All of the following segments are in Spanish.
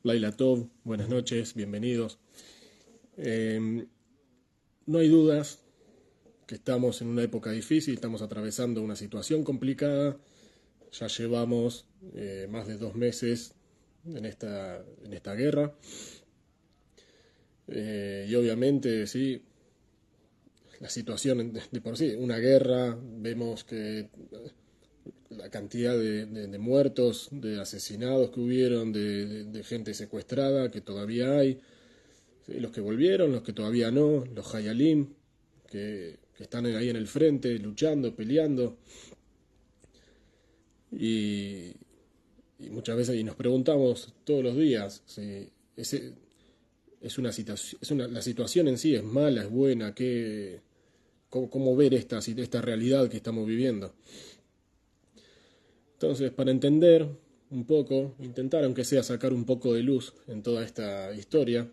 Laila Tov, buenas noches, bienvenidos. No hay dudas que estamos en una época difícil, estamos atravesando una situación complicada. Ya llevamos más de 2 meses en esta guerra. Y obviamente, sí, la situación de por sí, una guerra, vemos que la cantidad de muertos, de asesinados que hubieron, de gente secuestrada que todavía hay, ¿sí? Los que volvieron, los que todavía no, los Hayalim, que están ahí en el frente, luchando, peleando, y, y muchas veces y nos preguntamos todos los días si es una situación, la situación en sí es mala, es buena, cómo ver esta realidad que estamos viviendo. Entonces, para entender un poco, intentar aunque sea sacar un poco de luz en toda esta historia,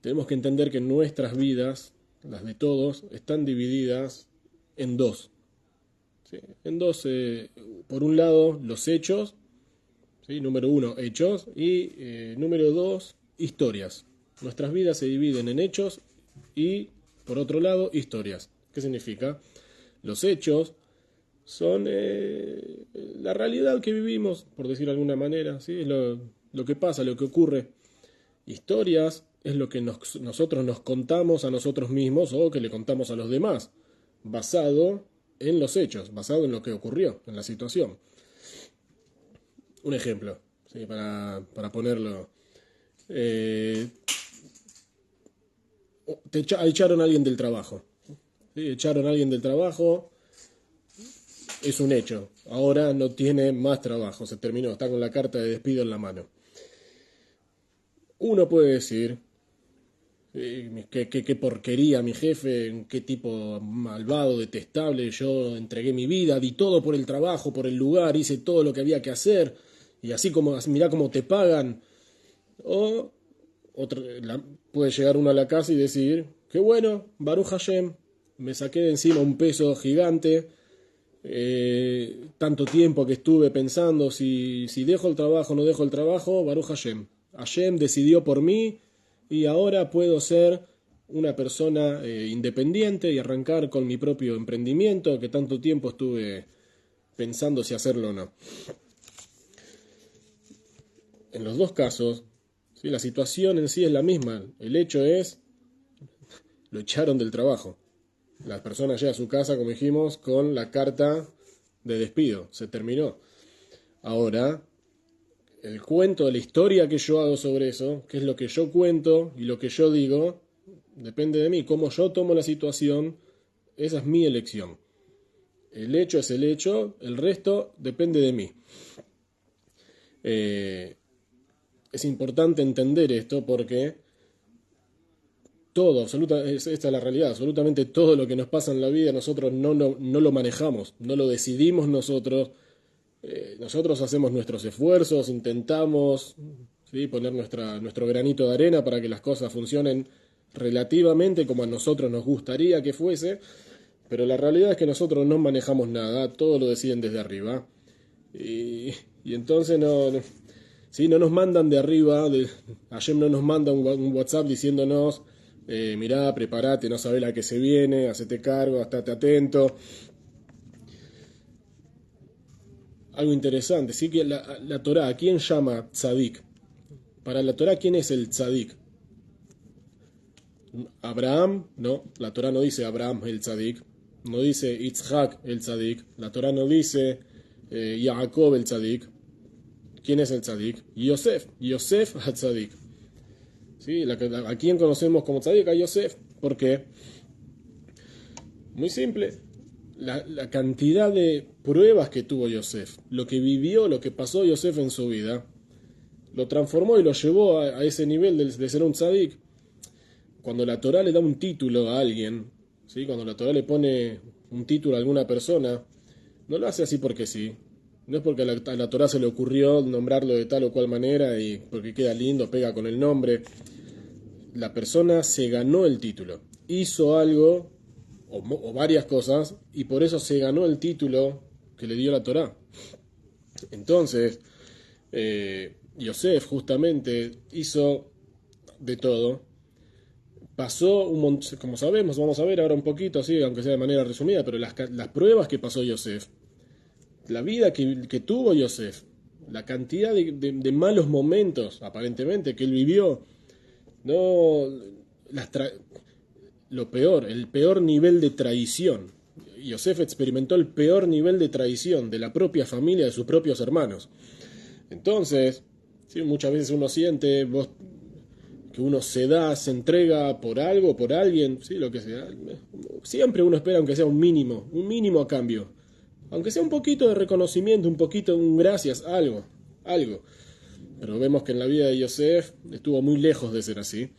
tenemos que entender que nuestras vidas, las de todos, están divididas en dos. ¿Sí? En dos, por un lado, los hechos, ¿sí? Número uno, hechos, y número dos, historias. Nuestras vidas se dividen en hechos y, por otro lado, historias. ¿Qué significa? Los hechos son la realidad que vivimos, por decirlo de alguna manera, ¿sí? Es lo que pasa, lo que ocurre. Historias es lo que nosotros nos contamos a nosotros mismos o que le contamos a los demás, basado en los hechos, basado en lo que ocurrió, en la situación. Un ejemplo, ¿sí? Para ponerlo. Eh, Echaron a alguien del trabajo. ¿Sí? Echaron a alguien del trabajo, es un hecho. Ahora no tiene más trabajo, se terminó, está con la carta de despido en la mano. Uno puede decir, qué porquería mi jefe, qué tipo malvado, detestable, yo entregué mi vida, di todo por el trabajo, por el lugar, hice todo lo que había que hacer, y así como, mirá cómo te pagan. O puede llegar uno a la casa y decir, qué bueno, Baruch Hashem, me saqué de encima un peso gigante, tanto tiempo que estuve pensando si dejo el trabajo o no dejo el trabajo, Baruch Hashem. Hashem decidió por mí y ahora puedo ser una persona independiente y arrancar con mi propio emprendimiento que tanto tiempo estuve pensando si hacerlo o no. En los dos casos, ¿sí? La situación en sí es la misma. El hecho es, lo echaron del trabajo. La persona llega a su casa, como dijimos, con la carta de despido. Se terminó. Ahora, el cuento de la historia que yo hago sobre eso, que es lo que yo cuento y lo que yo digo, depende de mí. Cómo yo tomo la situación, esa es mi elección. El hecho es el hecho, el resto depende de mí. Es importante entender esto porque esta es la realidad, absolutamente todo lo que nos pasa en la vida nosotros no lo manejamos, no lo decidimos nosotros. Nosotros hacemos nuestros esfuerzos, intentamos, ¿sí? Poner nuestro granito de arena para que las cosas funcionen relativamente como a nosotros nos gustaría que fuese, pero la realidad es que nosotros no manejamos nada, todo lo deciden desde arriba. Y entonces ¿sí? No nos mandan de arriba, Hashem no nos manda un WhatsApp diciéndonos, mirá, prepárate, no sabés la que se viene, hacete cargo, estate atento. Algo interesante, sí que la Torá, ¿a quién llama tzadik? Para la Torá, ¿quién es el tzadik? Abraham, no, la Torá no dice Abraham el tzadik, no dice Yitzhak el tzadik, la Torá no dice Jacob el tzadik. ¿Quién es el tzadik? Yosef el tzadik. ¿Sí? ¿A quién conocemos como tzadik? A Yosef. ¿Por qué? Muy simple. La cantidad de pruebas que tuvo Yosef, lo que vivió, lo que pasó Yosef en su vida, lo transformó y lo llevó a ese nivel de ser un tzadik. Cuando la Torá le da un título a alguien, ¿sí? Cuando la Torá le pone un título a alguna persona, no lo hace así porque sí. No es porque a la Torá se le ocurrió nombrarlo de tal o cual manera y porque queda lindo, pega con el nombre. La persona se ganó el título, hizo algo o varias cosas y por eso se ganó el título que le dio la Torá. Entonces, Yosef justamente hizo de todo. Pasó un montón, como sabemos, vamos a ver ahora un poquito, así, aunque sea de manera resumida, pero las pruebas que pasó Yosef, la vida que tuvo Yosef, la cantidad de malos momentos, aparentemente, que él vivió, no, lo peor, el peor nivel de traición. Yosef experimentó el peor nivel de traición de la propia familia, de sus propios hermanos. Entonces, sí, muchas veces uno siente que uno se da, se entrega por algo, por alguien, sí, lo que sea. Siempre uno espera, aunque sea un mínimo a cambio. Aunque sea un poquito de reconocimiento, un poquito, un gracias, algo. Pero vemos que en la vida de Yosef estuvo muy lejos de ser así.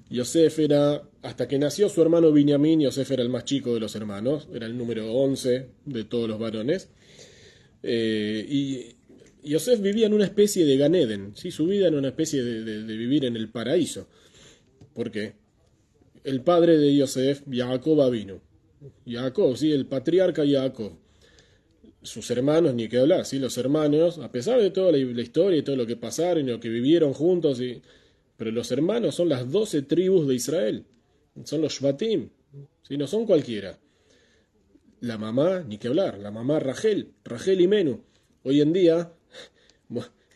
Yosef era, hasta que nació su hermano Binyamin, Yosef era el más chico de los hermanos, era el número 11 de todos los varones. Y Yosef vivía en una especie de Gan Eden, ¿sí? Su vida era una especie de vivir en el paraíso. ¿Por qué? El padre de Yosef, Jacob vino. Jacob, ¿sí? El patriarca Jacob. Sus hermanos, ni que hablar, ¿sí? Los hermanos, a pesar de toda la historia y todo lo que pasaron y lo que vivieron juntos, ¿sí? Pero los hermanos son las 12 tribus de Israel. Son los Shvatim, ¿sí? No son cualquiera. La mamá, ni que hablar, la mamá Rachel y Menú. Hoy en día,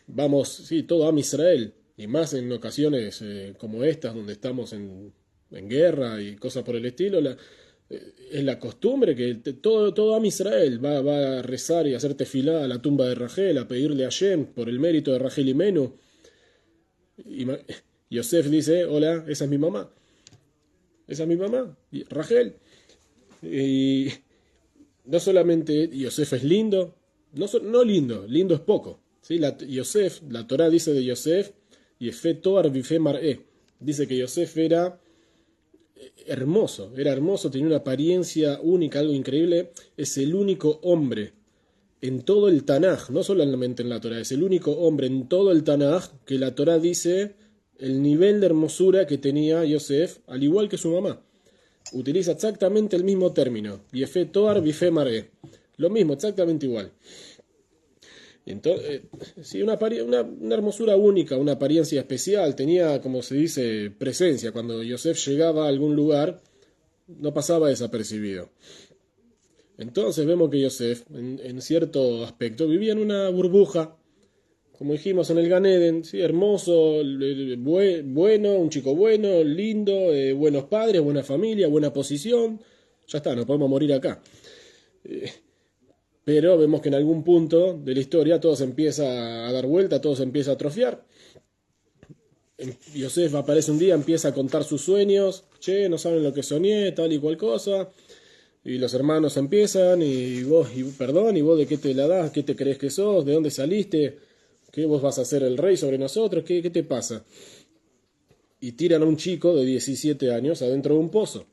vamos, sí, todo Am Israel, y más en ocasiones como estas, donde estamos en guerra y cosas por el estilo, es la costumbre que todo Am Israel va a rezar y a hacer tefilá a la tumba de Rachel, a pedirle a Shem por el mérito de Rachel y Menú. Y Yosef dice, hola, esa es mi mamá. Esa es mi mamá, Rachel. Y no solamente Yosef es lindo, no lindo, lindo es poco. ¿Sí? Yosef, la Torá dice de Yosef, Yefe Toar Vife Mar'e. Dice que Yosef era hermoso, tenía una apariencia única, algo increíble. Es el único hombre en todo el Tanaj, no solamente en la Torá, es el único hombre en todo el Tanaj que la Torá dice el nivel de hermosura que tenía Yosef, al igual que su mamá. Utiliza exactamente el mismo término, Yefe Toar Vife Mar'e. Lo mismo, exactamente igual. Entonces, sí, una hermosura única, una apariencia especial, tenía, como se dice, presencia. Cuando Yosef llegaba a algún lugar, no pasaba desapercibido. Entonces vemos que Yosef, en cierto aspecto, vivía en una burbuja, como dijimos en el Gan Eden, ¿sí? Hermoso, bueno, un chico bueno, lindo, buenos padres, buena familia, buena posición. Ya está, nos podemos morir acá. Pero vemos que en algún punto de la historia todo se empieza a dar vuelta, todo se empieza a atrofiar. Yosef aparece un día, empieza a contar sus sueños. Che, no saben lo que soñé, tal y cual cosa. Y los hermanos empiezan, y vos de qué te la das, qué te crees que sos, de dónde saliste, qué vos vas a ser el rey sobre nosotros, qué te pasa. Y tiran a un chico de 17 años adentro de un pozo.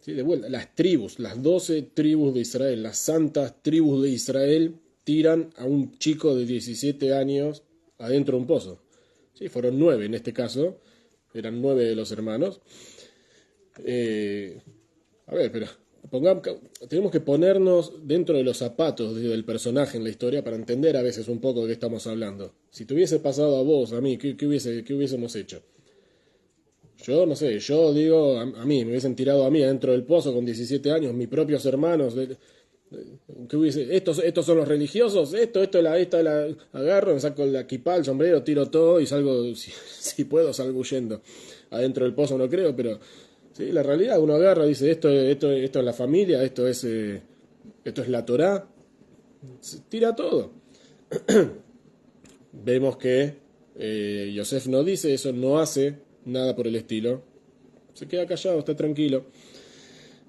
¿Sí? De vuelta, las tribus, las 12 tribus de Israel, las santas tribus de Israel, tiran a un chico de 17 años adentro de un pozo. Sí, fueron 9 en este caso, eran 9 de los hermanos. A ver, pero tenemos que ponernos dentro de los zapatos del personaje en la historia para entender a veces un poco de qué estamos hablando. Si te hubiese pasado a vos, a mí, ¿qué hubiésemos hecho? Yo no sé, yo digo, a mí, me hubiesen tirado a mí adentro del pozo con 17 años, mis propios hermanos, estos son los religiosos, esta la agarro, me saco la kipá, el sombrero, tiro todo y salgo, si puedo, salgo huyendo. Adentro del pozo no creo, pero sí, la realidad, uno agarra, dice, esto es la familia, esto es la Torá, tira todo. Vemos que Yosef no dice eso, no hace nada por el estilo. Se queda callado, está tranquilo.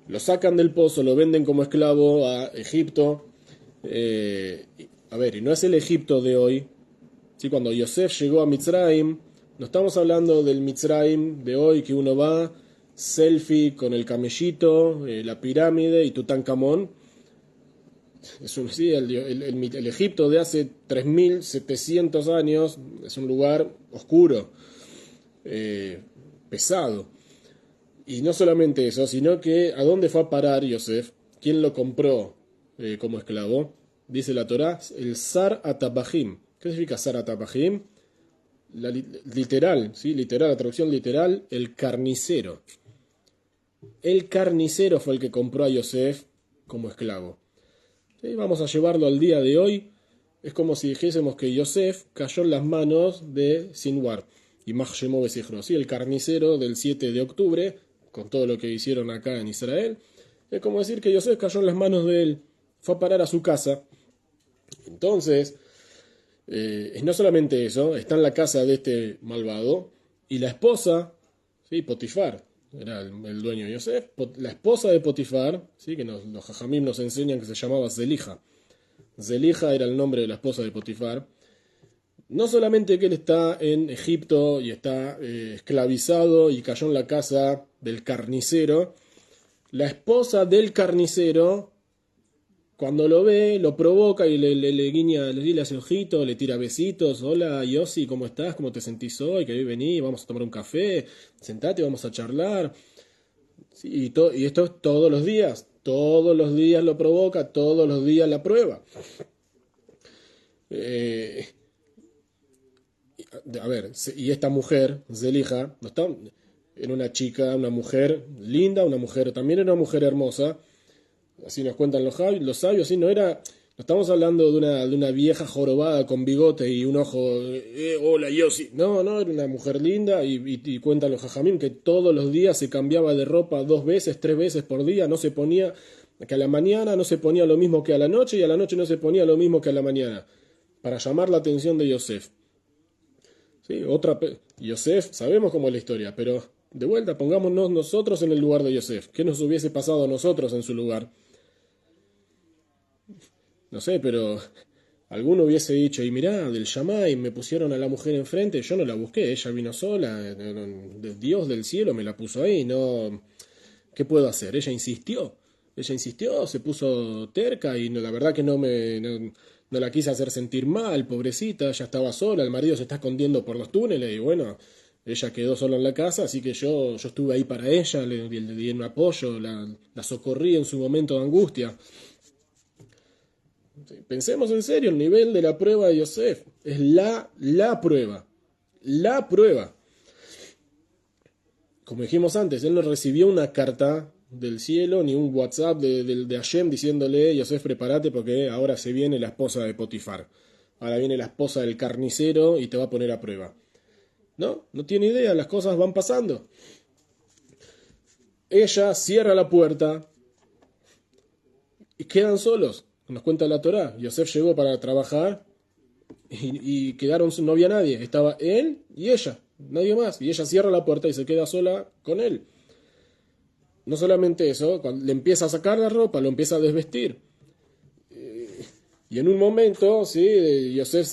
Lo sacan del pozo, lo venden como esclavo a Egipto. A ver, y no es el Egipto de hoy. ¿Sí? Cuando Yosef llegó a Mitzrayim, no estamos hablando del Mitzrayim de hoy que uno va, selfie con el camellito, la pirámide y Tutankamón. Sí, el Egipto de hace 3700 años es un lugar oscuro, pesado. Y no solamente eso, sino que ¿a dónde fue a parar Yosef? ¿Quién lo compró como esclavo? Dice la Torá, el Sar Atabajim, ¿Qué significa Sarat Apahim? Literal, ¿sí? Literal, la traducción literal, el carnicero. El carnicero fue el que compró a Yosef como esclavo. ¿Sí? Vamos a llevarlo al día de hoy. Es como si dijésemos que Yosef cayó en las manos de Sinwar y Mahshemó Besijro, ¿sí? El carnicero del 7 de octubre, con todo lo que hicieron acá en Israel. Es como decir que Yosef cayó en las manos de él, fue a parar a su casa. Entonces, no solamente eso, está en la casa de este malvado, y la esposa, ¿sí? Potifar, era el dueño de Yosef, la esposa de Potifar, ¿sí? Que los jajamim nos enseñan que se llamaba Zelija. Zelija era el nombre de la esposa de Potifar. No solamente que él está en Egipto y está esclavizado y cayó en la casa del carnicero, la esposa del carnicero, cuando lo ve, lo provoca y le guiña, le hace ojito, le tira besitos. Hola, Yossi, ¿cómo estás? ¿Cómo te sentís hoy? Que hoy vení, vamos a tomar un café, sentate, vamos a charlar. Sí, y esto es todos los días lo provoca, todos los días la prueba. A ver, y esta mujer, Zelija, no está, era una chica, una mujer linda, una mujer, también era una mujer hermosa. Así nos cuentan los sabios, así no era, no estamos hablando de una vieja jorobada con bigote y un ojo, hola Yossi. No, era una mujer linda y cuentan los jajamim que todos los días se cambiaba de ropa 2 veces, 3 veces por día, no se ponía, que a la mañana no se ponía lo mismo que a la noche y a la noche no se ponía lo mismo que a la mañana, para llamar la atención de Yosef. ¿Sí? Yosef, sabemos cómo es la historia, pero de vuelta, pongámonos nosotros en el lugar de Yosef. ¿Qué nos hubiese pasado a nosotros en su lugar? No sé, pero alguno hubiese dicho, y mirá, del Shammai me pusieron a la mujer enfrente, yo no la busqué, ella vino sola, Dios del cielo me la puso ahí, no, ¿qué puedo hacer? Ella insistió, se puso terca y no, la verdad que no la quise hacer sentir mal, pobrecita, ella estaba sola, el marido se está escondiendo por los túneles y bueno, ella quedó sola en la casa, así que yo estuve ahí para ella, le di un apoyo, la socorrí en su momento de angustia. Pensemos en serio, el nivel de la prueba de Yosef es la prueba. La prueba. Como dijimos antes, él no recibió una carta del cielo ni un WhatsApp de Hashem diciéndole, Yosef, prepárate porque ahora se viene la esposa de Potifar. Ahora viene la esposa del carnicero y te va a poner a prueba. No tiene idea, las cosas van pasando. Ella cierra la puerta y quedan solos. Nos cuenta la Torá. Yosef llegó para trabajar y quedaron, no había nadie. Estaba él y ella, nadie más. Y ella cierra la puerta y se queda sola con él. No solamente eso, cuando le empieza a sacar la ropa, lo empieza a desvestir. Y en un momento, sí, Yosef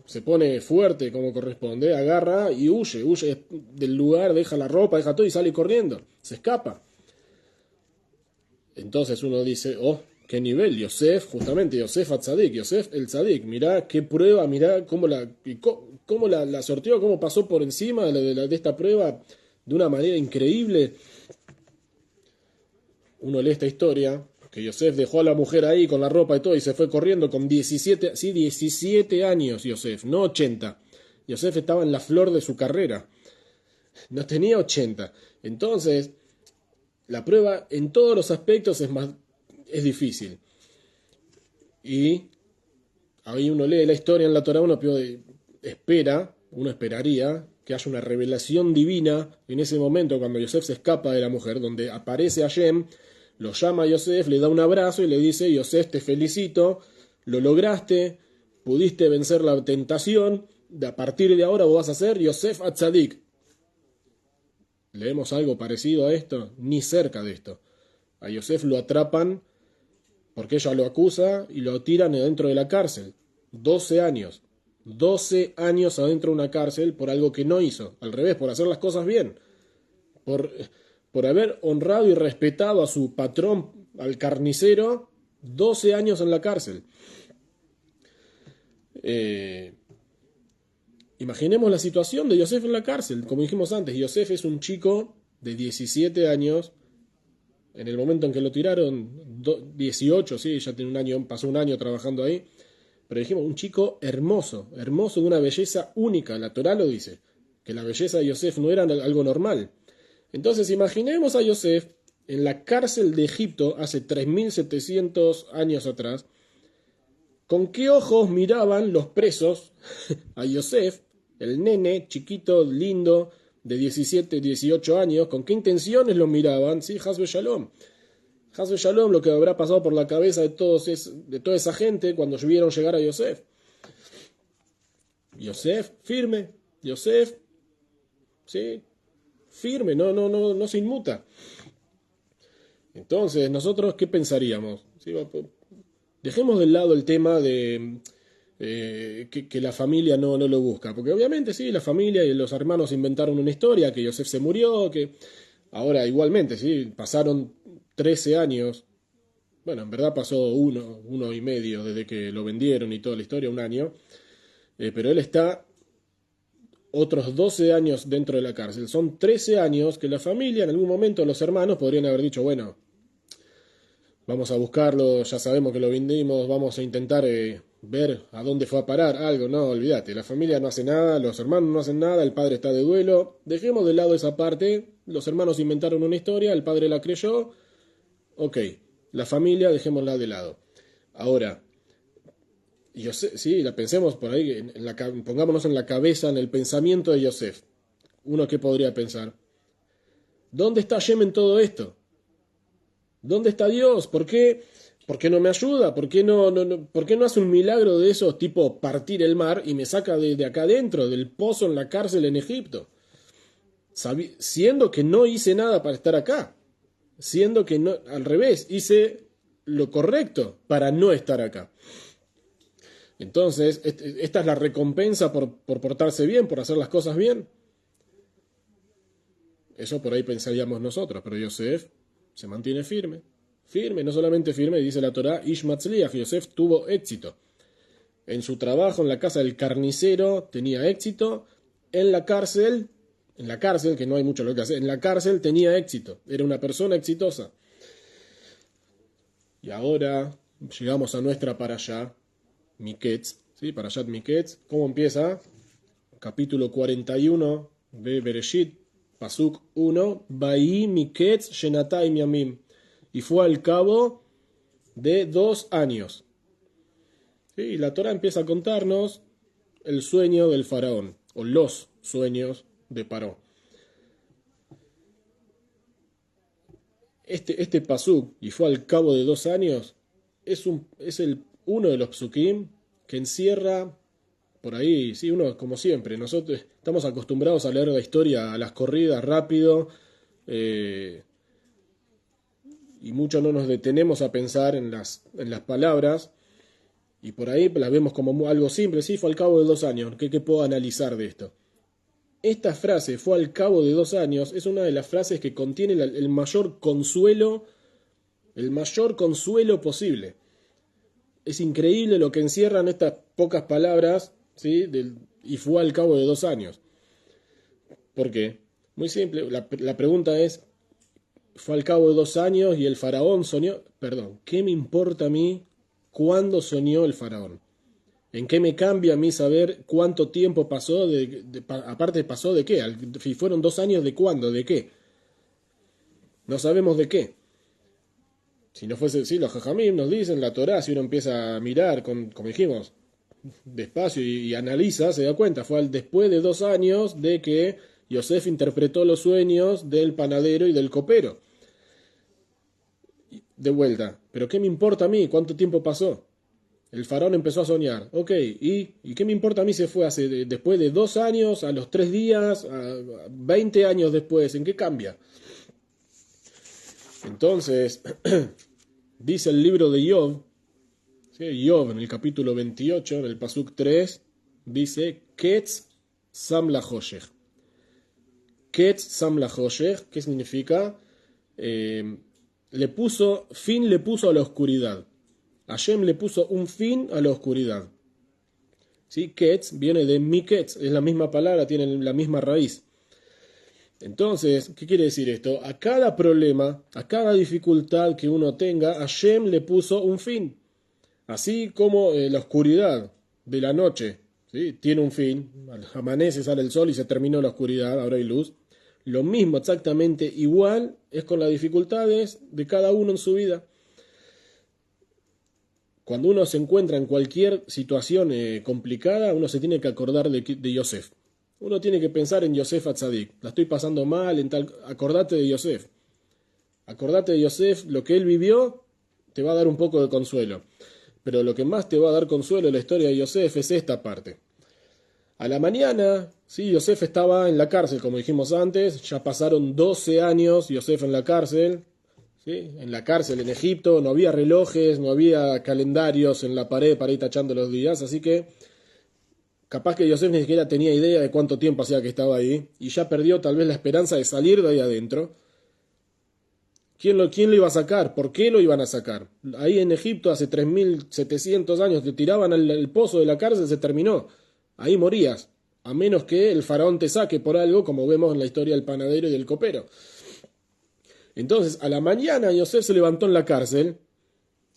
se pone fuerte como corresponde, agarra y huye del lugar, deja la ropa, deja todo y sale corriendo. Se escapa. Entonces uno dice, qué nivel, Yosef, justamente Yosef Atzadik, Yosef el Tzadik, mirá qué prueba, mirá cómo la sorteó, cómo pasó por encima de esta prueba de una manera increíble. Uno lee esta historia, que Yosef dejó a la mujer ahí con la ropa y todo y se fue corriendo con 17 años Yosef, no 80. Yosef estaba en la flor de su carrera, no tenía 80. Entonces, la prueba en todos los aspectos es difícil. Y ahí uno lee la historia en la Torá, uno esperaría que haya una revelación divina en ese momento cuando Yosef se escapa de la mujer, donde aparece Hashem, lo llama a Yosef, le da un abrazo y le dice, Yosef, te felicito, lo lograste, pudiste vencer la tentación, a partir de ahora vos vas a ser Yosef Atzadik. ¿Leemos algo parecido a esto? Ni cerca de esto. A Yosef lo atrapan porque ella lo acusa y lo tiran dentro de la cárcel. 12 años. 12 años adentro de una cárcel por algo que no hizo. Al revés, por hacer las cosas bien. Por haber honrado y respetado a su patrón, al carnicero, 12 años en la cárcel. Imaginemos la situación de Yosef en la cárcel. Como dijimos antes, Yosef es un chico de 17 años. En el momento en que lo tiraron, 18, sí, ya tiene pasó un año trabajando ahí. pero dijimos un chico hermoso, hermoso, de una belleza única. La Torá lo dice, que la belleza de Yosef no era algo normal. Entonces imaginemos a Yosef en la cárcel de Egipto hace 3700 años atrás. ¿Con qué ojos miraban los presos a Yosef, el nene chiquito, lindo, de 17, 18 años? ¿Con qué intenciones lo miraban? Sí, Hasbe Shalom. Hasbe Shalom, lo que habrá pasado por la cabeza de toda esa gente cuando vieron llegar a Yosef. Yosef, firme. Yosef, sí, firme, no se inmuta. Entonces, ¿nosotros qué pensaríamos? ¿Sí? Dejemos de lado el tema de que la familia no lo busca, porque obviamente sí, la familia y los hermanos inventaron una historia, que Yosef se murió, que ahora igualmente, sí, pasaron 13 años, bueno, en verdad pasó uno y medio desde que lo vendieron y toda la historia, un año, pero él está otros 12 años dentro de la cárcel. Son 13 años que la familia, en algún momento los hermanos podrían haber dicho, bueno, vamos a buscarlo, ya sabemos que lo vendimos, vamos a intentar ver a dónde fue a parar, algo, no, olvídate, la familia no hace nada, los hermanos no hacen nada, el padre está de duelo, dejemos de lado esa parte, los hermanos inventaron una historia, el padre la creyó, ok, la familia dejémosla de lado. Ahora, sí, la pensemos por ahí, pongámonos en la cabeza, en el pensamiento de Yosef. ¿Uno qué podría pensar? ¿Dónde está Hashem en todo esto? ¿Dónde está Dios? ¿Por qué no me ayuda? ¿Por qué por qué no hace un milagro de esos, tipo partir el mar y me saca de acá adentro, del pozo en la cárcel en Egipto? Siendo que no hice nada para estar acá. Siendo que no, al revés, hice lo correcto para no estar acá. Entonces, esta es la recompensa por portarse bien, por hacer las cosas bien. Eso por ahí pensaríamos nosotros, pero Yosef se mantiene firme. Firme, no solamente firme, dice la Torá, Ish Matzliach, Yosef tuvo éxito. En su trabajo en la casa del carnicero tenía éxito. En la cárcel, que no hay mucho lo que hacer, en la cárcel tenía éxito. Era una persona exitosa. Y ahora llegamos a nuestra parashá, Miketz, ¿sí? Parashat Miketz. ¿Cómo empieza? Capítulo 41 de Bereshit, Pasuk 1, Baí Miketz Shenatayim Yamim. Y fue al cabo de 2 años. ¿Sí? Y la Torah empieza a contarnos el sueño del faraón, o los sueños de Paró. Este pasuk, y fue al cabo de 2 años, es uno de los psukim que encierra por ahí, sí, uno como siempre, nosotros estamos acostumbrados a leer la historia a las corridas rápido, y mucho no nos detenemos a pensar en las palabras, y por ahí las vemos como algo simple. Sí, fue al cabo de 2 años, ¿qué puedo analizar de esto? Esta frase, fue al cabo de 2 años, es una de las frases que contiene el mayor consuelo posible. Es increíble lo que encierran estas pocas palabras, ¿sí? Y fue al cabo de 2 años. ¿Por qué? Muy simple, la pregunta es, fue al cabo de 2 años y el faraón soñó. Perdón, ¿qué me importa a mí cuándo soñó el faraón? ¿En qué me cambia a mí saber cuánto tiempo pasó? Aparte, ¿pasó de qué? Si fueron 2 años, ¿de cuándo? ¿De qué? No sabemos de qué. Si no fuese así, los jajamim nos dicen, la Torá, si uno empieza a mirar, como dijimos, despacio y analiza, se da cuenta, fue después de 2 años de que Yosef interpretó los sueños del panadero y del copero. De vuelta, ¿pero qué me importa a mí? ¿Cuánto tiempo pasó? El faraón empezó a soñar. Ok, ¿y qué me importa a mí si fue después de 2 años, a los 3 días, a 20 años después? ¿En qué cambia? Entonces, dice el libro de Job, ¿sí? Job en el capítulo 28, en el Pasuk 3, dice, Ketz Sam la Hoshech. Ketz Sam la Hoshech, ¿qué significa? Le puso a la oscuridad. Hashem le puso un fin a la oscuridad. ¿Sí? Ketz viene de Miketz, es la misma palabra, tiene la misma raíz. Entonces, ¿qué quiere decir esto? A cada problema, a cada dificultad que uno tenga, Hashem le puso un fin. Así como la oscuridad de la noche, ¿sí? Tiene un fin, amanece, sale el sol y se terminó la oscuridad, ahora hay luz. Lo mismo, exactamente igual, es con las dificultades de cada uno en su vida. Cuando uno se encuentra en cualquier situación complicada, uno se tiene que acordar de Yosef. Uno tiene que pensar en Yosef Atzadik. La estoy pasando mal, en tal. Acordate de Yosef. Acordate de Yosef, lo que él vivió te va a dar un poco de consuelo. Pero lo que más te va a dar consuelo en la historia de Yosef es esta parte. A la mañana, sí, Yosef estaba en la cárcel, como dijimos antes. Ya pasaron 12 años Yosef en la cárcel. ¿Sí? En la cárcel en Egipto no había relojes, no había calendarios en la pared para ir tachando los días, así que capaz que Yosef ni siquiera tenía idea de cuánto tiempo hacía que estaba ahí y ya perdió tal vez la esperanza de salir de ahí adentro. ¿Quién lo iba a sacar? ¿Por qué lo iban a sacar? Ahí en Egipto hace 3700 años te tiraban al pozo de la cárcel, se terminó. Ahí morías, a menos que el faraón te saque por algo, como vemos en la historia del panadero y del copero. Entonces, a la mañana Yosef se levantó en la cárcel,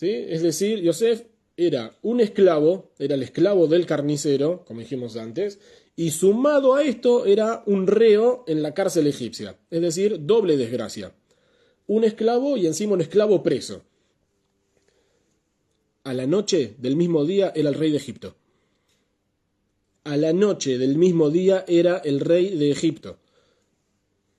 ¿sí? Es decir, Yosef era un esclavo, era el esclavo del carnicero, como dijimos antes, y sumado a esto era un reo en la cárcel egipcia, es decir, doble desgracia. Un esclavo y encima un esclavo preso. A la noche del mismo día era el rey de Egipto. A la noche del mismo día era el rey de Egipto.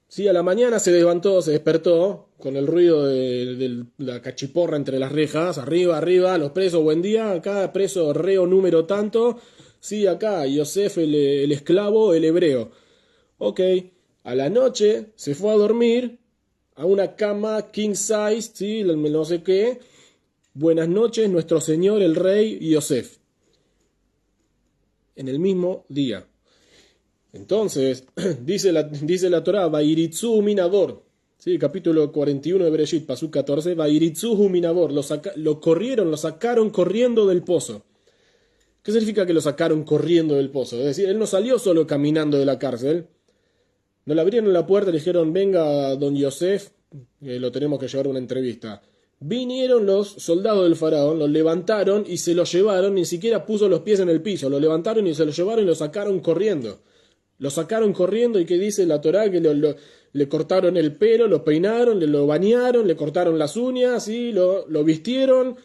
Sí, a la mañana se levantó, se despertó con el ruido de la cachiporra entre las rejas, arriba, arriba, los presos, buen día, acá preso reo número tanto, sí, acá Yosef el esclavo, el hebreo. Ok, a la noche se fue a dormir a una cama king size, sí, no sé qué. Buenas noches, nuestro señor el rey Yosef. En el mismo día. Entonces, dice la Torá, Vairitzu minador, ¿sí? Capítulo 41 de Bereshit, pasuk 14, Vairitzu minador, lo corrieron, lo sacaron corriendo del pozo. ¿Qué significa que lo sacaron corriendo del pozo? Es decir, él no salió solo caminando de la cárcel, no le abrieron la puerta y le dijeron, venga, don Yosef, lo tenemos que llevar a una entrevista. Vinieron los soldados del faraón, lo levantaron y se lo llevaron, ni siquiera puso los pies en el piso, lo levantaron y se lo llevaron y lo sacaron corriendo. Lo sacaron corriendo y que dice la Torá que le cortaron el pelo, lo peinaron, lo bañaron, le cortaron las uñas y lo vistieron,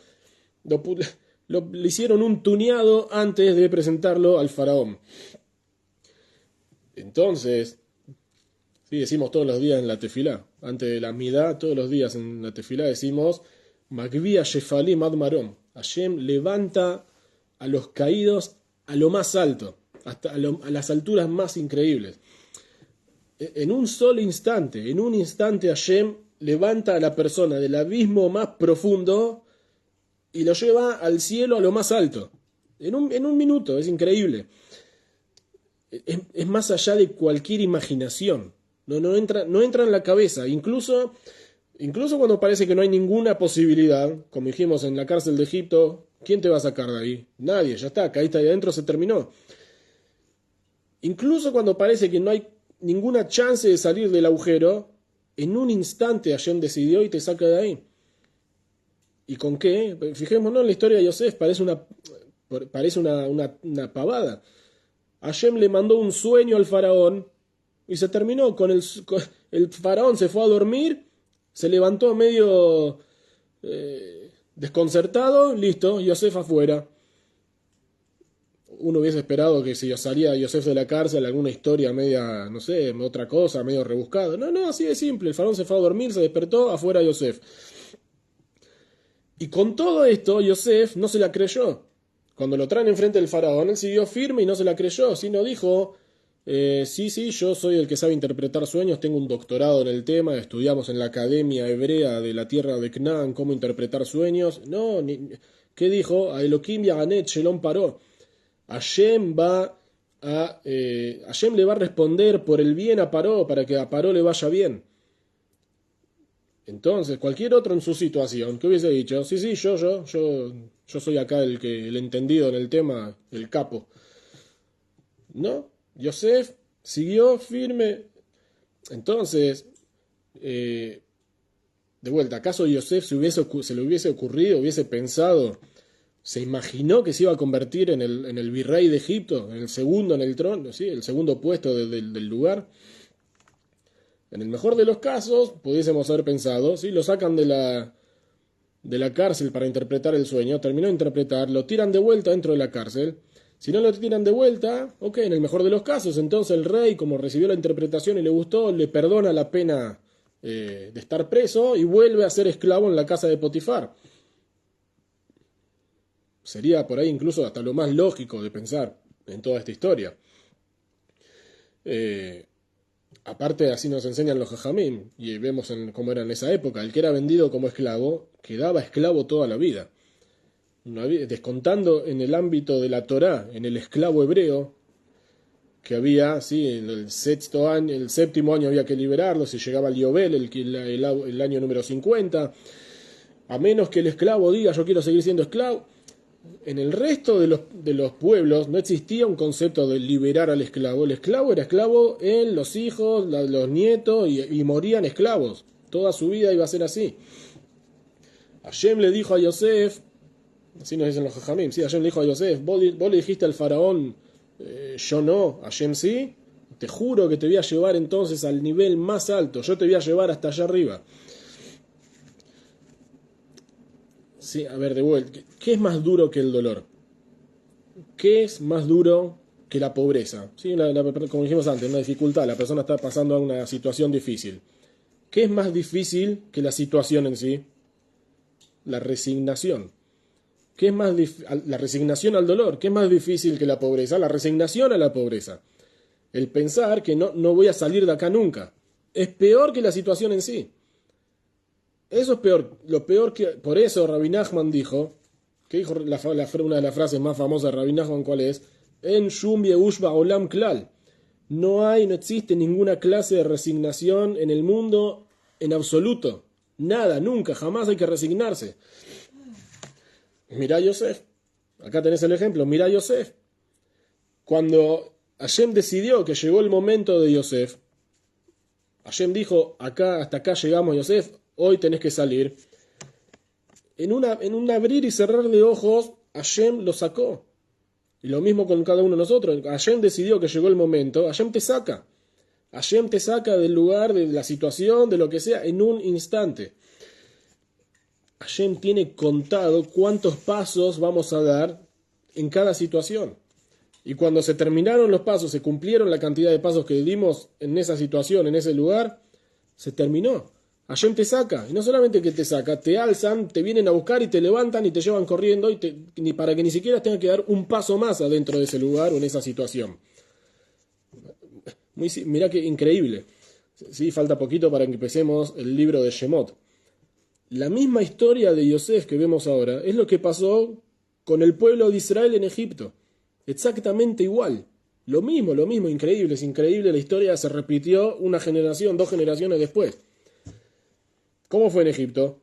le hicieron un tuneado antes de presentarlo al faraón. Entonces, sí, decimos todos los días en la tefilá, antes de la midá, todos los días en la tefilá decimos Magvia Shefalim Admarom. Hashem levanta a los caídos a lo más alto, hasta a las alturas más increíbles. En un solo instante, en un instante Hashem levanta a la persona del abismo más profundo y lo lleva al cielo a lo más alto. En un minuto, es increíble. Es más allá de cualquier imaginación. No entra en la cabeza. Incluso cuando parece que no hay ninguna posibilidad, como dijimos en la cárcel de Egipto, ¿quién te va a sacar de ahí? Nadie, ya está, caíste ahí adentro, se terminó. Incluso cuando parece que no hay ninguna chance de salir del agujero, en un instante Hashem decidió y te saca de ahí. ¿Y con qué? Fijémonos en la historia de Yosef, parece una pavada. Hashem le mandó un sueño al faraón y se terminó. El faraón se fue a dormir, se levantó medio desconcertado, listo, Yosef afuera. Uno hubiese esperado que si salía Yosef de la cárcel, alguna historia media, no sé, otra cosa, medio rebuscado. No, así de simple. El faraón se fue a dormir, se despertó, afuera Yosef. Y con todo esto, Yosef no se la creyó. Cuando lo traen enfrente del faraón, él siguió firme y no se la creyó, sino dijo, sí, yo soy el que sabe interpretar sueños, tengo un doctorado en el tema, estudiamos en la Academia Hebrea de la tierra de Canaán cómo interpretar sueños. No, ¿qué dijo? A Elohim Yaganet Shelom paró. Hashem le va a responder por el bien a Paró, para que a Paró le vaya bien. Entonces, cualquier otro en su situación, ¿qué hubiese dicho? Sí, yo soy acá el entendido en el tema, el capo. ¿No? Yosef siguió firme. Entonces, de vuelta, ¿acaso Yosef se le hubiese ocurrido, hubiese pensado ¿Se imaginó que se iba a convertir en el virrey de Egipto, en el segundo en el trono, ¿sí? El segundo puesto del lugar? En el mejor de los casos, pudiésemos haber pensado, ¿sí? Lo sacan de la cárcel para interpretar el sueño, terminó de interpretar, lo tiran de vuelta dentro de la cárcel. Si no lo tiran de vuelta, ok, en el mejor de los casos, entonces el rey, como recibió la interpretación y le gustó, le perdona la pena de estar preso y vuelve a ser esclavo en la casa de Potifar. Sería por ahí incluso hasta lo más lógico de pensar en toda esta historia. Aparte, así nos enseñan los jajamim, y vemos cómo era en esa época. El que era vendido como esclavo, quedaba esclavo toda la vida. Descontando en el ámbito de la Torá, en el esclavo hebreo, que había, sí, en el sexto año, el séptimo año había que liberarlo, si llegaba al Yobel, el año número 50, a menos que el esclavo diga yo quiero seguir siendo esclavo. En el resto de los pueblos no existía un concepto de liberar al esclavo. El esclavo era esclavo en los hijos, los nietos, y morían esclavos. Toda su vida iba a ser así. Hashem le dijo a Yosef, así nos dicen los jajamim, sí, Hashem le dijo a Yosef, vos le dijiste al faraón, yo no, Hashem sí, te juro que te voy a llevar entonces al nivel más alto, yo te voy a llevar hasta allá arriba. Sí, a ver, de vuelta, ¿qué es más duro que el dolor? ¿Qué es más duro que la pobreza? ¿Sí? Como dijimos antes, una dificultad, la persona está pasando a una situación difícil. ¿Qué es más difícil que la situación en sí? La resignación. ¿Qué es más la resignación al dolor? ¿Qué es más difícil que la pobreza? La resignación a la pobreza. El pensar que no voy a salir de acá nunca. Es peor que la situación en sí. Eso es peor. Lo peor que... Por eso Rabbi Nachman dijo, que dijo una de las frases más famosas de Rabbi Nachman, ¿cuál es? En shum yeush ba'olam klal. No existe ninguna clase de resignación en el mundo en absoluto. Nada, nunca, jamás hay que resignarse. Mirá a Yosef. Acá tenés el ejemplo. Mirá a Yosef. Cuando Hashem decidió que llegó el momento de Yosef, Hashem dijo, hasta acá llegamos, Yosef, hoy tenés que salir. En un abrir y cerrar de ojos, Hashem lo sacó. Y lo mismo con cada uno de nosotros. Hashem decidió que llegó el momento, Hashem te saca. Hashem te saca del lugar, de la situación, de lo que sea, en un instante. Hashem tiene contado cuántos pasos vamos a dar en cada situación. Y cuando se terminaron los pasos, se cumplieron la cantidad de pasos que dimos en esa situación, en ese lugar, se terminó. Hashem te saca. Y no solamente que te saca, te alzan, te vienen a buscar y te levantan y te llevan corriendo ni para que ni siquiera tengas que dar un paso más adentro de ese lugar o en esa situación. Mirá qué increíble. Sí, falta poquito para que empecemos el libro de Shemot. La misma historia de Yosef que vemos ahora es lo que pasó con el pueblo de Israel en Egipto. Exactamente igual. Lo mismo, increíble, es increíble. La historia se repitió una generación, 2 generaciones después. ¿Cómo fue en Egipto?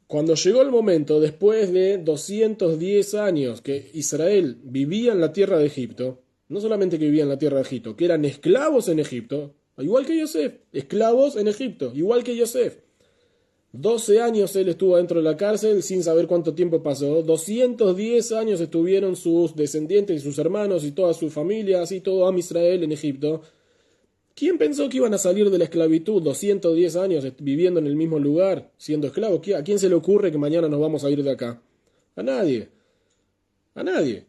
Cuando llegó el momento, después de 210 años que Israel vivía en la tierra de Egipto, no solamente que vivía en la tierra de Egipto, que eran esclavos en Egipto, igual que Yosef, esclavos en Egipto, igual que Yosef. 12 años él estuvo dentro de la cárcel sin saber cuánto tiempo pasó. 210 años estuvieron sus descendientes y sus hermanos y toda su familia, así todo Am Israel en Egipto. ¿Quién pensó que iban a salir de la esclavitud 210 años viviendo en el mismo lugar, siendo esclavos? ¿A quién se le ocurre que mañana nos vamos a ir de acá? A nadie. A nadie.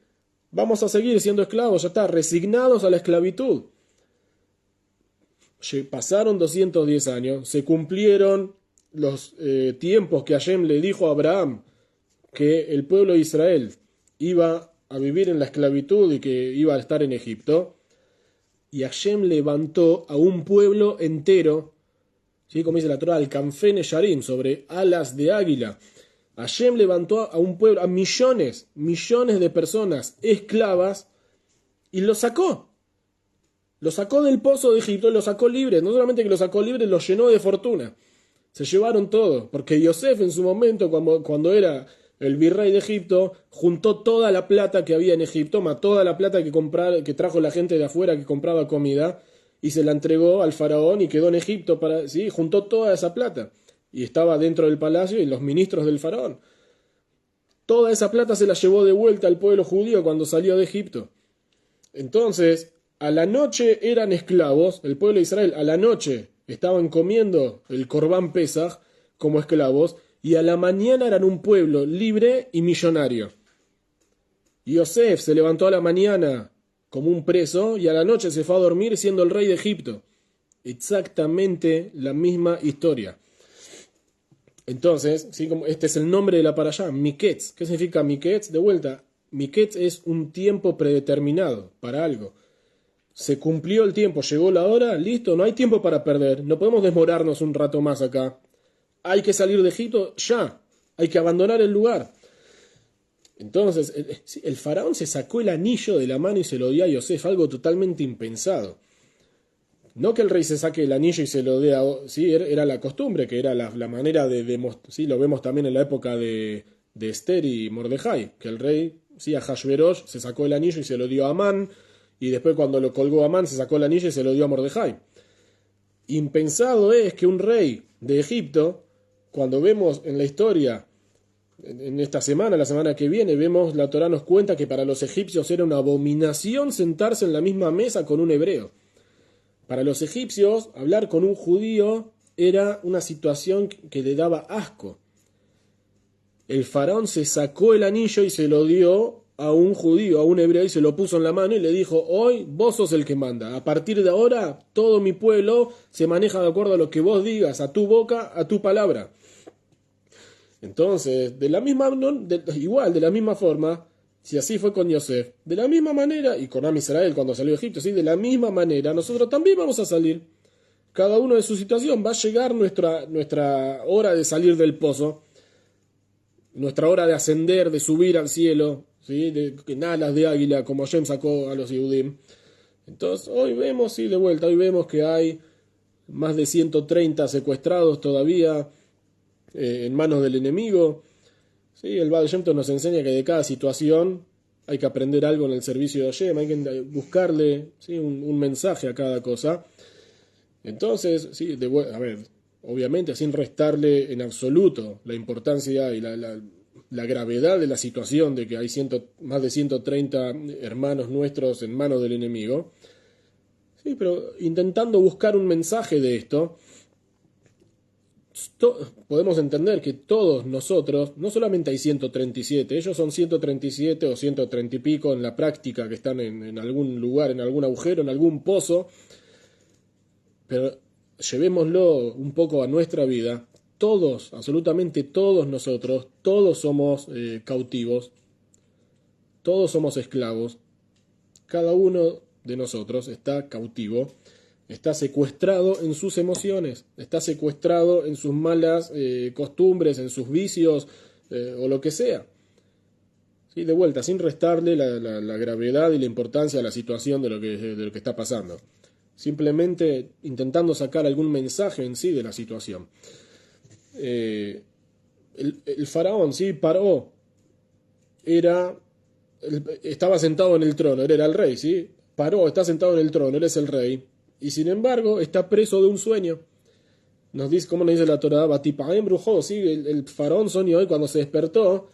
Vamos a seguir siendo esclavos, ya está, resignados a la esclavitud. Pasaron 210 años, se cumplieron los tiempos que Hashem le dijo a Abraham que el pueblo de Israel iba a vivir en la esclavitud y que iba a estar en Egipto, y Hashem levantó a un pueblo entero, ¿sí? Como dice la Torá, al Kanfene Sharim, sobre alas de águila. Hashem levantó a un pueblo, a millones de personas esclavas, y los sacó. Los sacó del pozo de Egipto y los sacó libres. No solamente que los sacó libres, los llenó de fortuna. Se llevaron todo, porque Yosef en su momento, cuando era el virrey de Egipto, juntó toda la plata que había en Egipto, toda la plata que trajo la gente de afuera que compraba comida, y se la entregó al faraón y quedó en Egipto, ¿sí? Juntó toda esa plata, y estaba dentro del palacio y los ministros del faraón. Toda esa plata se la llevó de vuelta al pueblo judío cuando salió de Egipto. Entonces, a la noche eran esclavos, el pueblo de Israel a la noche estaban comiendo el Corbán Pesaj como esclavos, y a la mañana eran un pueblo libre y millonario. Yosef se levantó a la mañana como un preso y a la noche se fue a dormir siendo el rey de Egipto. Exactamente la misma historia. Entonces, ¿sí? Como este es el nombre de la parashá, Miketz. ¿Qué significa Miketz? De vuelta, Miketz es un tiempo predeterminado para algo. Se cumplió el tiempo, llegó la hora, listo, no hay tiempo para perder, no podemos demorarnos un rato más acá. Hay que salir de Egipto ya, hay que abandonar el lugar. Entonces, el faraón se sacó el anillo de la mano y se lo dio a Yosef, algo totalmente impensado. No que el rey se saque el anillo y se lo dé a... Sí, era la costumbre, que era la manera de demostrar. Sí, lo vemos también en la época de Esther y Mordejai, que el rey, sí, a Hashverosh se sacó el anillo y se lo dio a Amán, y después cuando lo colgó a Amán se sacó el anillo y se lo dio a Mordejai. Impensado es que un rey de Egipto, cuando vemos en la historia, en esta semana, la semana que viene, vemos, la Torá nos cuenta que para los egipcios era una abominación sentarse en la misma mesa con un hebreo. Para los egipcios, hablar con un judío era una situación que le daba asco. El faraón se sacó el anillo y se lo dio a un judío, a un hebreo, y se lo puso en la mano y le dijo: hoy vos sos el que manda. A partir de ahora, todo mi pueblo se maneja de acuerdo a lo que vos digas, a tu boca, a tu palabra. Entonces, de la misma forma, si así fue con Yosef, de la misma manera, y con Am Israel cuando salió de Egipto, ¿sí? De la misma manera, nosotros también vamos a salir. Cada uno de su situación. Va a llegar nuestra hora de salir del pozo, nuestra hora de ascender, de subir al cielo, ¿sí? En alas de águila, como Hashem sacó a los Yehudim. Entonces, hoy vemos, sí, de vuelta, hoy vemos que hay más de 130 secuestrados todavía en manos del enemigo. Sí, el Baal Shem Tov nos enseña que de cada situación hay que aprender algo en el servicio de Hashem, hay que buscarle, ¿sí? un mensaje a cada cosa. Entonces, sí, a ver, obviamente sin restarle en absoluto la importancia y la gravedad de la situación de que hay más de 130 hermanos nuestros en manos del enemigo. Sí, pero intentando buscar un mensaje de esto, podemos entender que todos nosotros, no solamente hay 137, ellos son 137 o 130 y pico en la práctica, que están en algún lugar, en algún agujero, en algún pozo, pero llevémoslo un poco a nuestra vida. Todos, absolutamente todos nosotros, todos somos cautivos, todos somos esclavos, cada uno de nosotros está cautivo. Está secuestrado en sus emociones, está secuestrado en sus malas costumbres, en sus vicios o lo que sea. ¿Sí? De vuelta, sin restarle la gravedad y la importancia a la situación de lo que está pasando. Simplemente intentando sacar algún mensaje en sí de la situación. El faraón, ¿sí? Paró, estaba sentado en el trono, él era el rey, ¿sí? Paró, está sentado en el trono, él es el rey. Y sin embargo, está preso de un sueño. ¿Cómo nos dice la Torah? Batipaem brujó, ¿sí? El faraón soñó y cuando se despertó,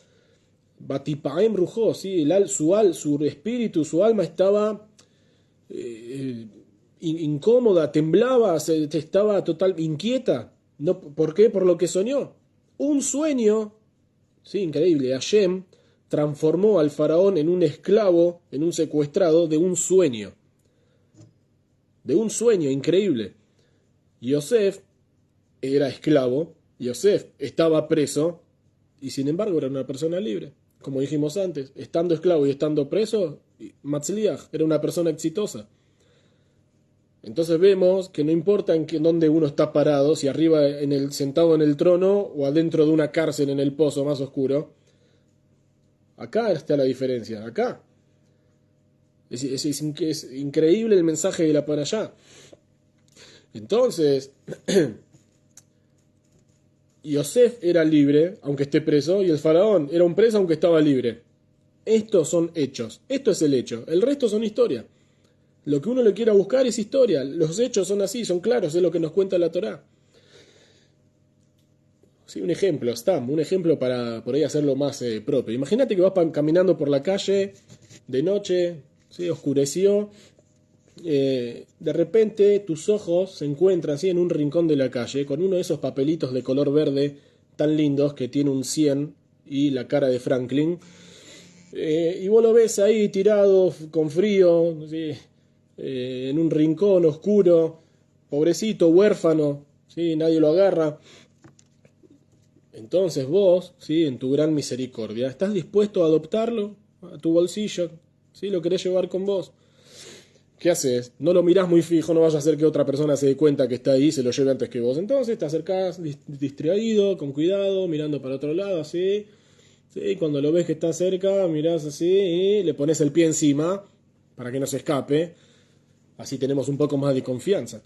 Batipaem brujó, ¿sí? Su espíritu, su alma estaba incómoda, temblaba, estaba total inquieta. No, ¿por qué? Por lo que soñó. Un sueño, sí, increíble. Hashem transformó al faraón en un esclavo, en un secuestrado de un sueño. De un sueño increíble. Yosef era esclavo, Yosef estaba preso, y sin embargo era una persona libre. Como dijimos antes, estando esclavo y estando preso, Matzliach era una persona exitosa. Entonces vemos que no importa en dónde uno está parado, si arriba sentado en el trono o adentro de una cárcel en el pozo más oscuro, acá está la diferencia, acá. Es increíble el mensaje de la parashá. Entonces, Yosef era libre, aunque esté preso, y el faraón era un preso, aunque estaba libre. Estos son hechos, esto es el hecho, el resto son historia. Lo que uno le quiera buscar es historia, los hechos son así, son claros, es lo que nos cuenta la Torá. Sí, un ejemplo, Stam, un ejemplo para por ahí hacerlo más propio. Imagínate que vas caminando por la calle de noche, ¿sí? Oscureció, de repente tus ojos se encuentran así en un rincón de la calle con uno de esos papelitos de color verde tan lindos que tiene un 100 y la cara de Franklin. Y vos lo ves ahí tirado con frío, ¿sí? En un rincón oscuro, pobrecito, huérfano, ¿sí? Nadie lo agarra. Entonces vos, ¿sí? En tu gran misericordia, ¿estás dispuesto a adoptarlo a tu bolsillo? ¿Sí? ¿Lo querés llevar con vos? ¿Qué haces? No lo mirás muy fijo, no vayas a hacer que otra persona se dé cuenta que está ahí y se lo lleve antes que vos. Entonces te acercás distraído, con cuidado, mirando para otro lado, así. Sí, cuando lo ves que está cerca, mirás así y le pones el pie encima para que no se escape. Así tenemos un poco más de confianza.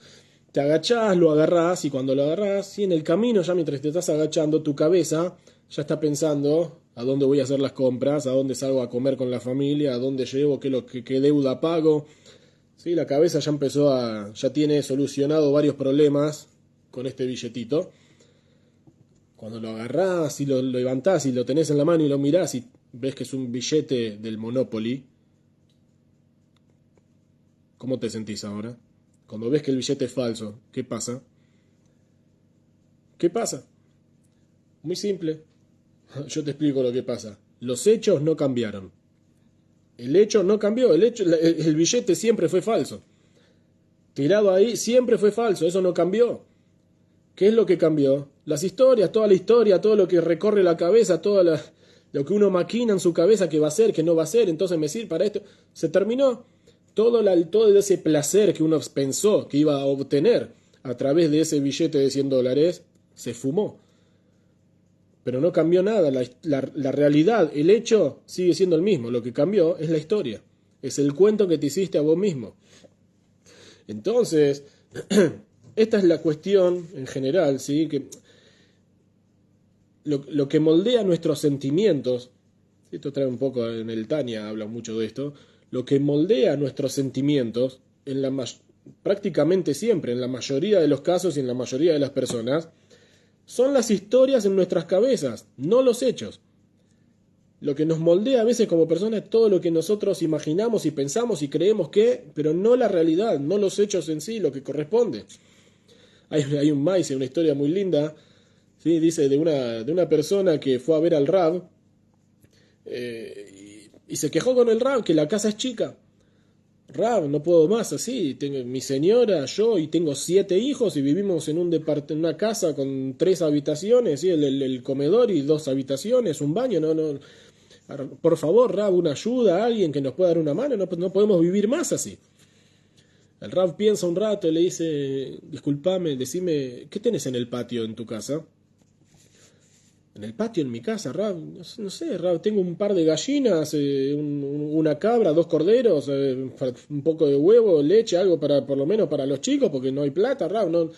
Te agachás, lo agarrás y cuando lo agarrás, y en el camino, ya mientras te estás agachando, tu cabeza ya está pensando a dónde voy a hacer las compras, a dónde salgo a comer con la familia, a dónde llevo, qué deuda pago. Sí, la cabeza ya ya tiene solucionado varios problemas con este billetito. Cuando lo agarrás y lo levantás y lo tenés en la mano y lo mirás y ves que es un billete del Monopoly, ¿cómo te sentís ahora? Cuando ves que el billete es falso, ¿qué pasa? ¿Qué pasa? Muy simple. Yo te explico lo que pasa. Los hechos no cambiaron. El hecho no cambió. El billete siempre fue falso. Tirado ahí siempre fue falso. Eso no cambió. ¿Qué es lo que cambió? Las historias, toda la historia, todo lo que recorre la cabeza, lo que uno maquina en su cabeza que va a ser, que no va a ser, entonces me sirve para esto. Se terminó. Todo ese placer que uno pensó que iba a obtener a través de ese billete de $100 se fumó. Pero no cambió nada. La realidad, el hecho sigue siendo el mismo. Lo que cambió es la historia. Es el cuento que te hiciste a vos mismo. Entonces, esta es la cuestión en general, ¿sí? Que lo que moldea nuestros sentimientos, esto trae un poco en el Tania, habla mucho de esto, lo que moldea nuestros sentimientos, prácticamente siempre, en la mayoría de los casos y en la mayoría de las personas, son las historias en nuestras cabezas, no los hechos. Lo que nos moldea a veces como personas es todo lo que nosotros imaginamos y pensamos y creemos pero no la realidad, no los hechos en sí, lo que corresponde. Hay un maíz, una historia muy linda, ¿sí? Dice de una persona que fue a ver al Rab y se quejó con el Rab que la casa es chica. Rab, no puedo más así, tengo mi señora, yo y tengo 7 hijos y vivimos en una casa con 3 habitaciones, ¿sí? El comedor y 2 habitaciones, un baño, no. Por favor, Rab, una ayuda, alguien que nos pueda dar una mano, no podemos vivir más así. El Rab piensa un rato y le dice, discúlpame, decime, ¿qué tenés en el patio en tu casa? En el patio, en mi casa, Rab, no sé, Rab, tengo un par de gallinas, una cabra, 2 corderos, un poco de huevo, leche, algo por lo menos para los chicos, porque no hay plata, Rab, no.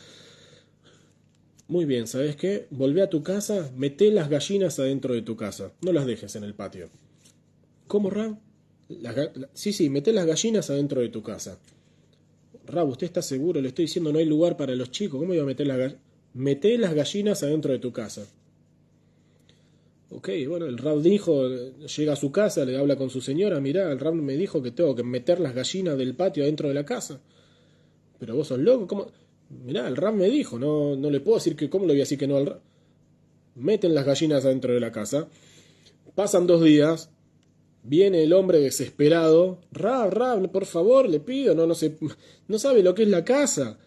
Muy bien, ¿sabes qué? Volvé a tu casa, meté las gallinas adentro de tu casa, no las dejes en el patio. ¿Cómo, Rab? Sí, meté las gallinas adentro de tu casa. Rab, ¿usted está seguro? Le estoy diciendo no hay lugar para los chicos, ¿cómo iba a meter las gallinas? Meté las gallinas adentro de tu casa. Ok, bueno, el Rab dijo, llega a su casa, le habla con su señora, mirá, el Rab me dijo que tengo que meter las gallinas del patio adentro de la casa. Pero vos sos loco, ¿cómo? Mirá, el Rab me dijo, no le puedo decir que, ¿cómo le voy a decir que no al Rab? Meten las gallinas adentro de la casa, pasan 2 días, viene el hombre desesperado, Rab, por favor, le pido, no sabe lo que es la casa.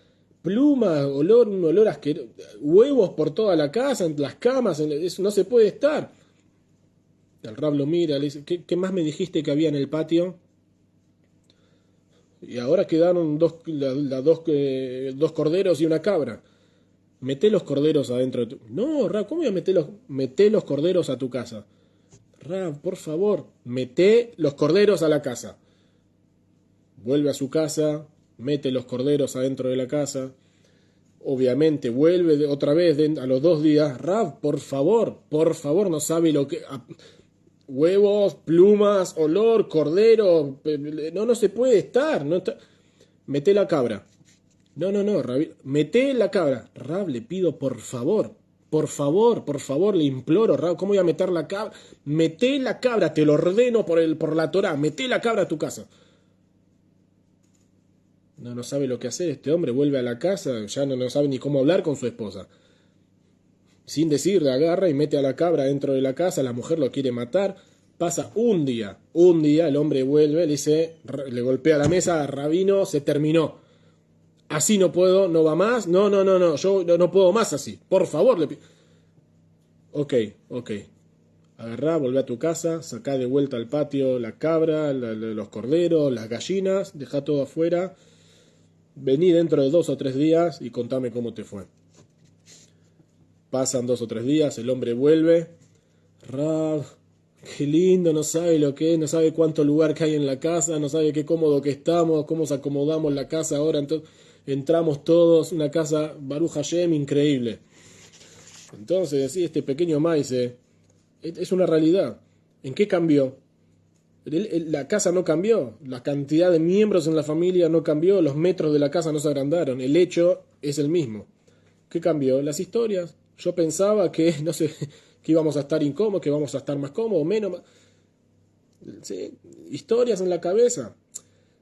Plumas, un olor asqueroso, huevos por toda la casa, en las camas, eso no se puede estar. El Rab lo mira, le dice, ¿qué más me dijiste que había en el patio? Y ahora quedaron dos corderos y una cabra. Meté los corderos adentro de tu... No, Rab, ¿cómo voy a meté los corderos a tu casa? Rab, por favor, meté los corderos a la casa. Vuelve a su casa, mete los corderos adentro de la casa, obviamente vuelve otra vez a los 2 días, Rab, por favor, no sabe lo que... huevos, plumas, olor, cordero, no se puede estar, Meté la cabra. No, Rab, meté la cabra. Rab, le pido por favor, Por favor, le imploro, Rab, ¿cómo voy a meter la cabra? Meté la cabra, te lo ordeno por la Torá, meté la cabra a tu casa. No sabe lo que hacer este hombre, vuelve a la casa, ya no sabe ni cómo hablar con su esposa. Sin decir, agarra y mete a la cabra dentro de la casa, la mujer lo quiere matar. Pasa un día, el hombre vuelve, le golpea la mesa, rabino, se terminó. Así no puedo, no va más, no, yo no puedo más así, por favor. Ok. Agarrá, volvé a tu casa, sacá de vuelta al patio la cabra, los corderos, las gallinas, dejá todo afuera. Vení dentro de 2 o 3 días y contame cómo te fue. Pasan 2 o 3 días, el hombre vuelve. Rab, qué lindo, no sabe lo que es, no sabe cuánto lugar que hay en la casa, no sabe qué cómodo que estamos, cómo se acomodamos la casa ahora. Entonces, entramos todos, una casa Baruch Hashem increíble. Entonces, sí, este pequeño maíz es una realidad. ¿En qué cambió? La casa no cambió, la cantidad de miembros en la familia no cambió, los metros de la casa no se agrandaron, el hecho es el mismo. ¿Qué cambió? Las historias. Yo pensaba que, no sé, que íbamos a estar incómodos, que íbamos a estar más cómodos, menos. ¿Sí? Historias en la cabeza.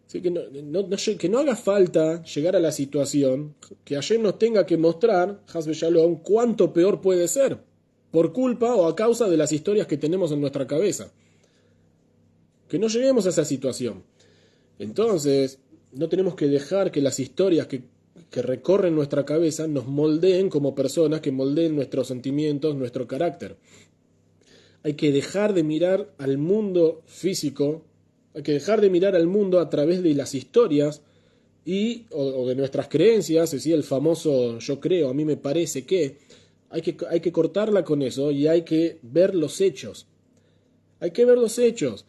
¿Sí? Que no haga falta llegar a la situación que Hashem nos tenga que mostrar, Hasbe Shalom, cuánto peor puede ser, por culpa o a causa de las historias que tenemos en nuestra cabeza. Que no lleguemos a esa situación. Entonces, no tenemos que dejar que las historias que recorren nuestra cabeza nos moldeen como personas, que moldeen nuestros sentimientos, nuestro carácter. Hay que dejar de mirar al mundo físico, hay que dejar de mirar al mundo a través de las historias o de nuestras creencias, es decir, el famoso yo creo, a mí me parece que hay que cortarla con eso y hay que ver los hechos. Hay que ver los hechos.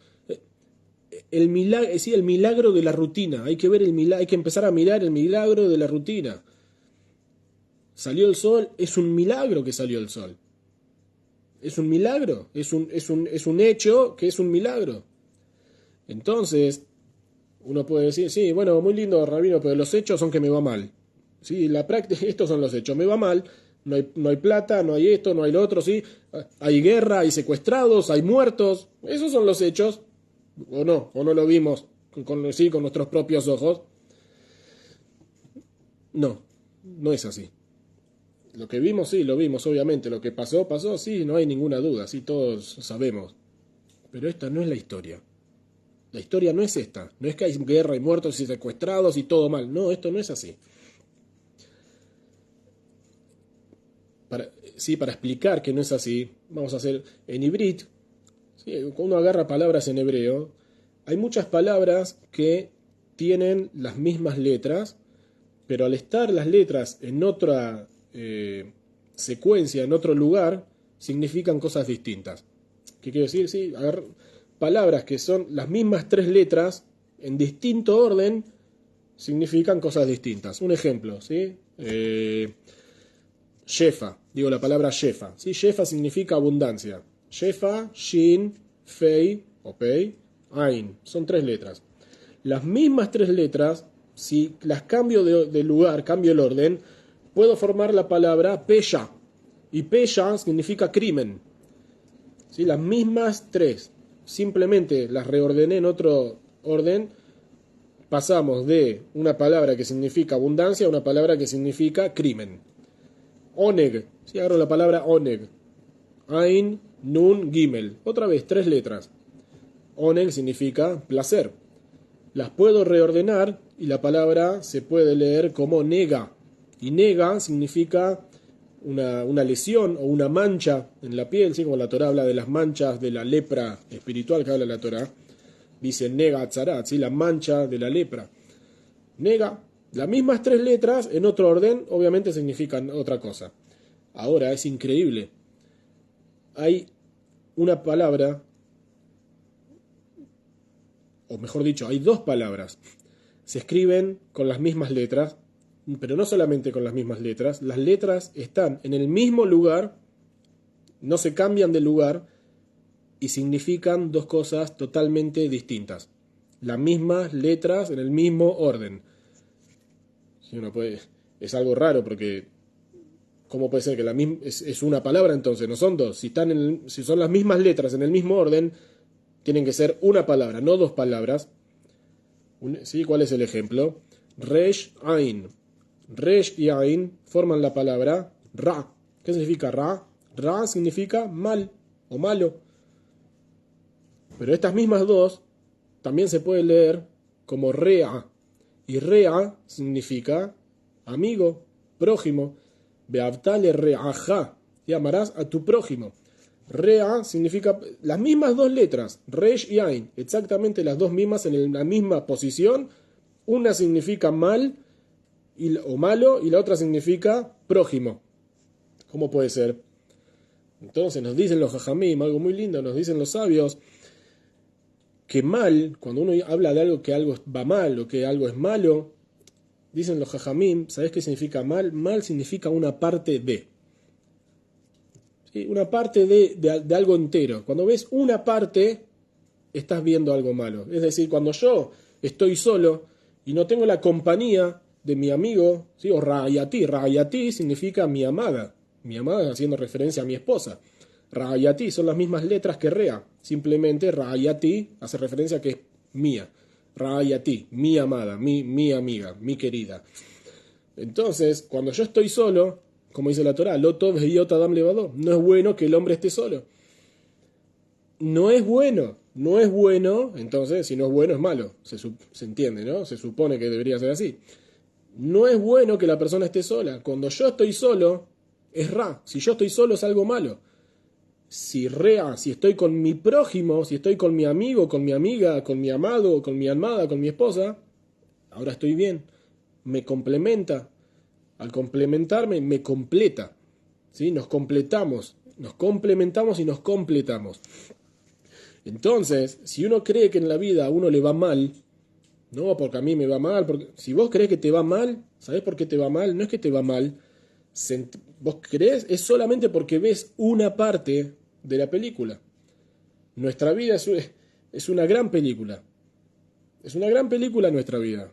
El milagro de la rutina, hay que empezar a mirar el milagro de la rutina. Salió el sol, es un milagro que salió el sol. Es un milagro, es un hecho que es un milagro. Entonces, uno puede decir, sí, bueno, muy lindo, rabino, pero los hechos son que me va mal. Sí, la práctica, estos son los hechos, me va mal, no hay plata, no hay esto, no hay lo otro, sí, hay guerra, hay secuestrados, hay muertos, esos son los hechos. O no lo vimos con nuestros propios ojos. No es así. Lo que vimos, sí, lo vimos, obviamente. Lo que pasó, sí, no hay ninguna duda, sí, todos sabemos. Pero esta no es la historia. La historia no es esta. No es que hay guerra y muertos y secuestrados y todo mal. No, esto no es así. Para explicar que no es así, vamos a hacer en Ibrit. Sí, cuando uno agarra palabras en hebreo, hay muchas palabras que tienen las mismas letras, pero al estar las letras en otra secuencia, en otro lugar, significan cosas distintas. ¿Qué quiero decir? Sí, palabras que son las mismas 3 letras, en distinto orden, significan cosas distintas. Un ejemplo, ¿sí? Shefa, digo la palabra Shefa. ¿Sí? Shefa significa abundancia. Shefa, Shin, Fei o Pei, Ain. Son 3 letras. Las mismas 3 letras, si las cambio de lugar, cambio el orden, puedo formar la palabra Pesha. Y Pesha significa crimen. ¿Sí? Las mismas 3. Simplemente las reordené en otro orden. Pasamos de una palabra que significa abundancia a una palabra que significa crimen. Oneg. ¿Sí? Agarro la palabra Oneg. Ain, Nun, Gimel. Otra vez, 3 letras. Oneg significa placer. Las puedo reordenar y la palabra se puede leer como nega. Y nega significa una lesión o una mancha en la piel, ¿sí? Como la Torá habla de las manchas de la lepra espiritual que habla la Torá. Dice nega atzarat, ¿sí? La mancha de la lepra. Nega, las mismas 3 letras en otro orden, obviamente significan otra cosa. Ahora es increíble. Hay una palabra, o mejor dicho, hay 2 palabras. Se escriben con las mismas letras, pero no solamente con las mismas letras. Las letras están en el mismo lugar, no se cambian de lugar y significan 2 cosas totalmente distintas. Las mismas letras en el mismo orden. Si uno puede, es algo raro porque ¿Cómo puede ser que es una palabra entonces? No son dos. Si son las mismas letras en el mismo orden, tienen que ser una palabra, no dos palabras. ¿Sí? ¿Cuál es el ejemplo? Resh, Ain. Resh y Ain forman la palabra Ra. ¿Qué significa Ra? Ra significa mal o malo. Pero estas mismas dos también se puede leer como Rea. Y Rea significa amigo, prójimo. Beavtale reaja. Y amarás a tu prójimo. Rea significa las mismas dos letras, Resh y Ain, exactamente las dos mismas en la misma posición. Una significa mal o malo y la otra significa prójimo. ¿Cómo puede ser? Entonces nos dicen los jajamim, algo muy lindo, nos dicen los sabios, que mal, cuando uno habla de algo que algo va mal o que algo es malo, dicen los jajamim, ¿sabés qué significa mal? Mal significa una parte de. ¿Sí? Una parte de algo entero. Cuando ves una parte, estás viendo algo malo. Es decir, cuando yo estoy solo y no tengo la compañía de mi amigo, ¿sí? O Ra'ayati. Ra'ayati significa mi amada. Mi amada haciendo referencia a mi esposa. Ra'ayati son las mismas letras que Rea. Simplemente Ra'ayati hace referencia a que es mía. Ra'ayati, mi amada, mi amiga, mi querida. Entonces, cuando yo estoy solo, como dice la Torá, Lo tov heyot adam levado, no es bueno que el hombre esté solo. No es bueno, entonces si no es bueno es malo, se entiende, ¿no? Se supone que debería ser así. No es bueno que la persona esté sola. Cuando yo estoy solo, es Ra. Si yo estoy solo es algo malo. Si estoy con mi prójimo, si estoy con mi amigo, con mi amiga, con mi amado, con mi amada, con mi esposa, ahora estoy bien. Me complementa. Al complementarme, me completa. ¿Sí? Nos completamos. Nos complementamos y nos completamos. Entonces, si uno cree que en la vida a uno le va mal, no, porque a mí me va mal, porque si vos crees que te va mal, ¿sabés por qué te va mal? No es que te va mal. Vos crees, es solamente porque ves una parte de la película. Nuestra vida es una gran película. Es una gran película nuestra vida.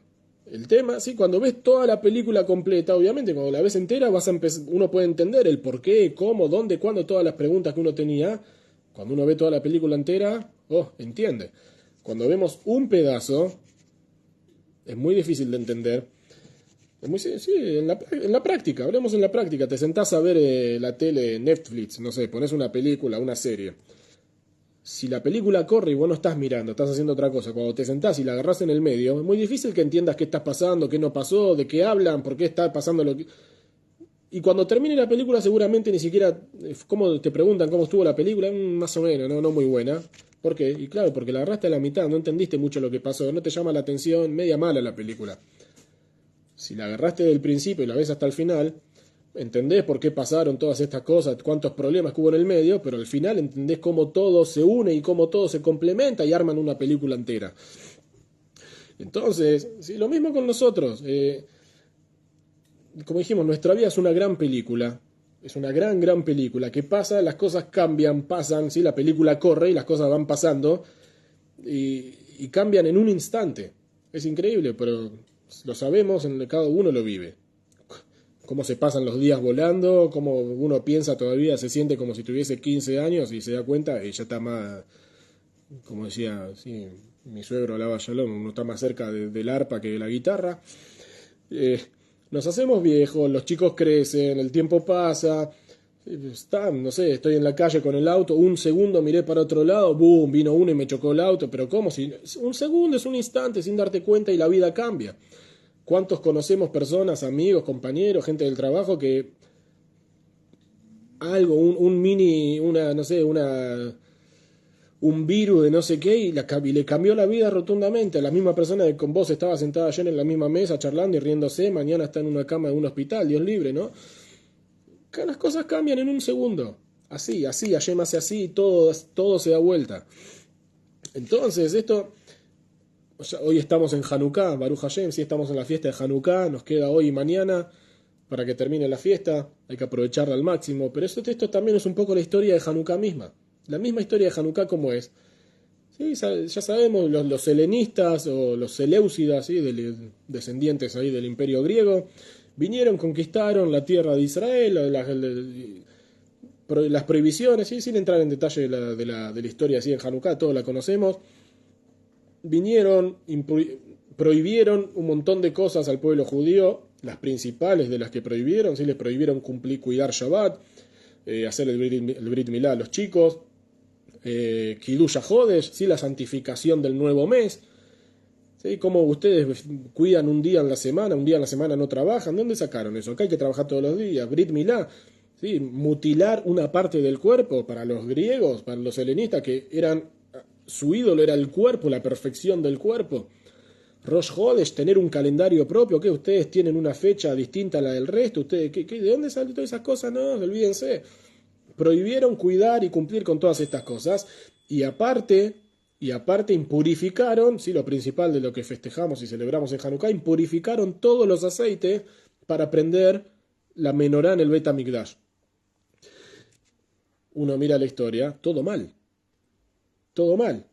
El tema, sí, cuando ves toda la película completa, obviamente, cuando la ves entera, uno puede entender el por qué, cómo, dónde, cuándo, todas las preguntas que uno tenía. Cuando uno ve toda la película entera, entiende. Cuando vemos un pedazo, es muy difícil de entender. En la práctica, hablemos en la práctica. Te sentás a ver la tele, Netflix, no sé, pones una película, una serie. Si la película corre y vos no estás mirando, estás haciendo otra cosa, cuando te sentás y la agarrás en el medio, es muy difícil que entiendas qué está pasando, qué no pasó, de qué hablan, por qué está pasando lo que... Y cuando termine la película seguramente ni siquiera, como te preguntan cómo estuvo la película, más o menos, no muy buena. ¿Por qué? Y claro, porque la agarraste a la mitad, no entendiste mucho lo que pasó, no te llama la atención, media mala la película. Si la agarraste del principio y la ves hasta el final, entendés por qué pasaron todas estas cosas, cuántos problemas que hubo en el medio, pero al final entendés cómo todo se une y cómo todo se complementa y arman una película entera. Entonces, sí, lo mismo con nosotros. Como dijimos, nuestra vida es una gran película. Es una gran película que pasa, las cosas cambian, pasan, ¿sí? La película corre y las cosas van pasando y cambian en un instante. Es increíble, pero lo sabemos, cada uno lo vive. Cómo se pasan los días volando, cómo uno piensa todavía, se siente como si tuviese 15 años y se da cuenta y ya está más, como decía, sí, mi suegro hablaba Shalom, uno está más cerca del arpa que de la guitarra. Nos hacemos viejos, los chicos crecen, el tiempo pasa, no sé, estoy en la calle con el auto, un segundo miré para otro lado, boom, vino uno y me chocó el auto, pero ¿cómo? Si un segundo es un instante sin darte cuenta y la vida cambia. ¿Cuántos conocemos personas, amigos, compañeros, gente del trabajo que algo, un mini, un virus de no sé qué y le cambió la vida rotundamente a la misma persona que con vos estaba sentada ayer en la misma mesa charlando y riéndose, mañana está en una cama de un hospital, Dios libre, ¿no? Las cosas cambian en un segundo. Así, Hashem hace así y todo se da vuelta. Entonces, hoy estamos en Hanukkah, Baruch Hashem, sí estamos en la fiesta de Hanukkah, nos queda hoy y mañana para que termine la fiesta, hay que aprovecharla al máximo, pero esto también es un poco la historia de Hanukkah misma. La misma historia de Hanukkah como es. Sí, ya sabemos, los helenistas o los seleucidas, ¿sí? Descendientes ahí del imperio griego, Vinieron, conquistaron la tierra de Israel, las prohibiciones, ¿sí? Sin entrar en detalle de la historia así en Hanukkah, todos la conocemos. Vinieron, prohibieron un montón de cosas al pueblo judío, las principales de las que prohibieron, ¿sí? Les prohibieron cuidar Shabbat, hacer el Brit Milá a los chicos, Kiddush HaJodesh, ¿sí? La santificación del nuevo mes. ¿Sí? Como ustedes cuidan un día en la semana no trabajan, ¿de dónde sacaron eso? Acá hay que trabajar todos los días. Brit Milá, ¿sí? Mutilar una parte del cuerpo para los griegos, para los helenistas, su ídolo era el cuerpo, la perfección del cuerpo. Rosh Hodesh, tener un calendario propio, que ustedes tienen una fecha distinta a la del resto, ustedes, ¿de dónde salen todas esas cosas? No, olvídense. Prohibieron cuidar y cumplir con todas estas cosas, y aparte impurificaron, ¿sí? Lo principal de lo que festejamos y celebramos en Hanukkah, impurificaron todos los aceites para prender la menorá en el Bet HaMikdash. Uno mira la historia, todo mal. Todo mal.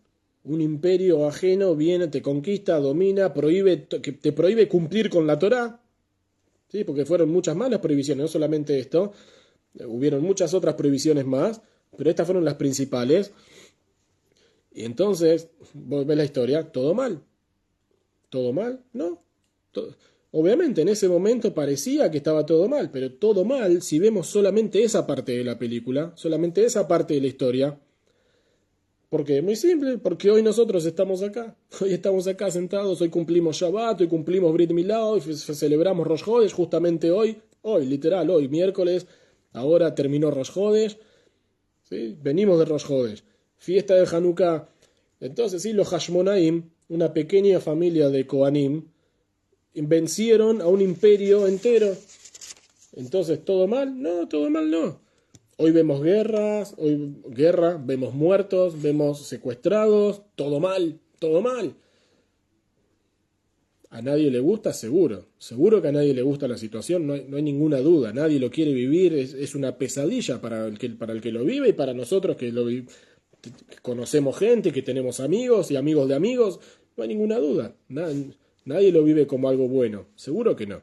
Un imperio ajeno viene, te conquista, domina, te prohíbe cumplir con la Torá, ¿sí? Porque fueron muchas más las prohibiciones, no solamente esto, hubieron muchas otras prohibiciones más, pero estas fueron las principales. Y entonces, vos ves la historia, todo mal. ¿Todo mal? No. Obviamente en ese momento parecía que estaba todo mal, pero todo mal si vemos solamente esa parte de la película, solamente esa parte de la historia. Porque es muy simple, porque hoy nosotros estamos acá. Hoy estamos acá sentados, hoy cumplimos Shabbat, hoy cumplimos Brit Milá, hoy celebramos Rosh Hodesh, justamente hoy, literal, hoy, miércoles, ahora terminó Rosh Hodesh, ¿sí? Venimos de Rosh Hodesh. Fiesta de Hanukkah. Entonces, sí, los Hashmonaim, una pequeña familia de Kohanim, vencieron a un imperio entero. Entonces, ¿todo mal? No, todo mal no. Hoy vemos guerra, vemos muertos, vemos secuestrados, todo mal, todo mal. ¿A nadie le gusta? Seguro. Seguro que a nadie le gusta la situación, no hay ninguna duda. Nadie lo quiere vivir, es una pesadilla para el que lo vive y para nosotros que que conocemos gente, que tenemos amigos y amigos de amigos. No hay ninguna duda. Nadie lo vive como algo bueno. Seguro que no.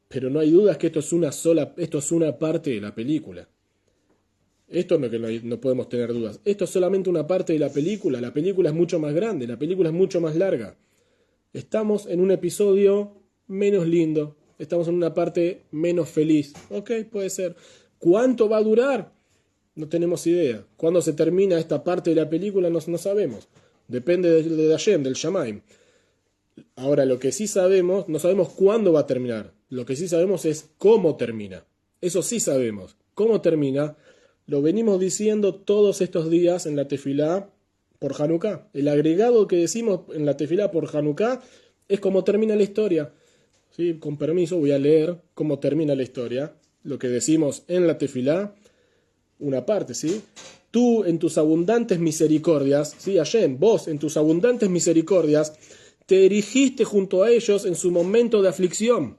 Pero no hay dudas que esto es una parte de la película. Esto no, no podemos tener dudas. Esto es solamente una parte de la película. La película es mucho más grande, la película es mucho más larga. Estamos en un episodio menos lindo. Estamos en una parte menos feliz. Ok, puede ser. ¿Cuánto va a durar? No tenemos idea. ¿Cuándo se termina esta parte de la película? No sabemos. Depende de Hashem, del Shamaim. Ahora, lo que sí sabemos, no sabemos cuándo va a terminar. Lo que sí sabemos es cómo termina. Eso sí sabemos. ¿Cómo termina? Lo venimos diciendo todos estos días en la tefilá por Hanukkah. El agregado que decimos en la tefilá por Hanukkah es cómo termina la historia. ¿Sí? Con permiso voy a leer cómo termina la historia. Lo que decimos en la tefilá, una parte, ¿sí? Tú en tus abundantes misericordias, ¿sí? Hashem, vos en tus abundantes misericordias, te erigiste junto a ellos en su momento de aflicción.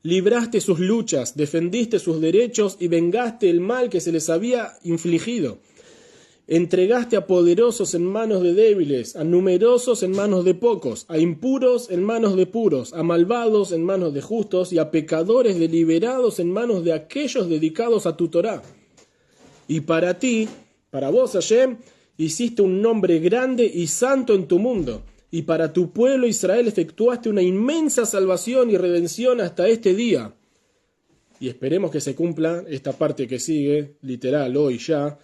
Libraste sus luchas, defendiste sus derechos y vengaste el mal que se les había infligido. Entregaste a poderosos en manos de débiles, a numerosos en manos de pocos, a impuros en manos de puros, a malvados en manos de justos y a pecadores deliberados en manos de aquellos dedicados a tu Torá. Y para ti, para vos, Hashem, hiciste un nombre grande y santo en tu mundo. Y para tu pueblo Israel efectuaste una inmensa salvación y redención hasta este día. Y esperemos que se cumpla esta parte que sigue, literal, hoy ya.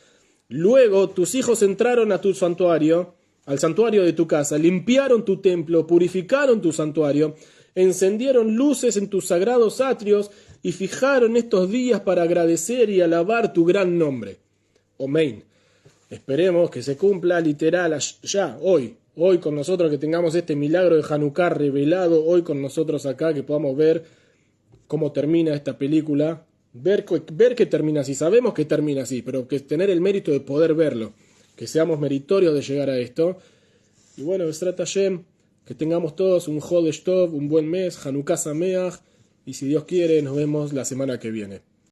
Luego tus hijos entraron a tu santuario, al santuario de tu casa, limpiaron tu templo, purificaron tu santuario, encendieron luces en tus sagrados atrios y fijaron estos días para agradecer y alabar tu gran nombre. Amén. Esperemos que se cumpla literal ya, hoy con nosotros, que tengamos este milagro de Hanukkah revelado hoy con nosotros acá, que podamos ver cómo termina esta película, ver que termina así, sabemos que termina así, pero que tener el mérito de poder verlo, que seamos meritorios de llegar a esto. Y bueno, Besrat Hashem, que tengamos todos un Chodesh Tov, un buen mes, Hanukkah Sameach, y si Dios quiere nos vemos la semana que viene.